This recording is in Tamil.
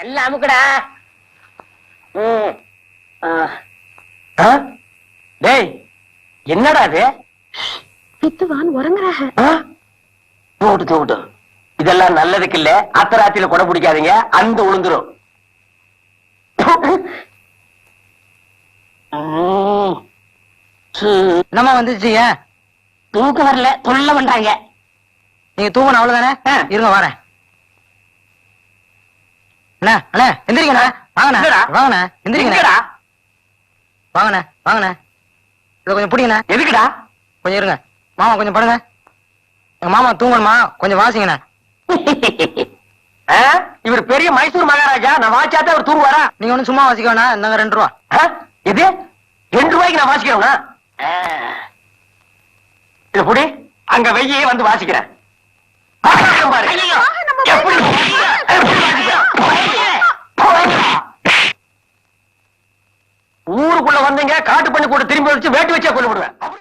எல்லாம் அமுக்குடா. டேய் என்னடா அது? பித்துவான் உறங்குறாக. தூட்டு தூட்டு. இதெல்லாம் நல்லதுக்கு இல்ல. அத்தராத்திரில கொடை பிடிக்காதீங்க, அந்த உளுந்துரும். என்னம்மா வந்துச்சுங்க? தூக்கம் வரல, தொல்ல பண்றாங்க. நீங்க தூங்கணும் அவ்வளவுதானே? இருங்க வரேன். அண்ணா அண்ணா எந்திரிங்கண்ணா. வாங்கண்ணா வாங்கண்ணா எந்திரிங்கண்ணா. வாங்கண்ணா வாங்கண்ணா. இதை கொஞ்சம் பிடிங்கண்ணா. எதுக்குடா? கொஞ்சம் இருங்க மாமா, கொஞ்சம் படுங்க. எங்க மாமா தூங்கணுமா, கொஞ்சம் வாசிங்கண்ணா. இவர் பெரிய மைசூர் மகாராஜா, நான் வாச்சாதான் அவர் தூங்குவாரா? நீங்க ஒண்ணும் சும்மா வாசிக்க வேணா. இந்தாங்க 2 ரூபா. இது 2 ரூபாய்க்கு நான் வாசிக்கிறேன்னா? இது புடி, அங்க வெய்யே வந்து வாசிக்கிறேன். ஊருக்குள்ள வந்தீங்க, காட்டு பண்ணி கூட திரும்பி வச்சு வேட்டு வச்சா கொண்டு விடுவேன்.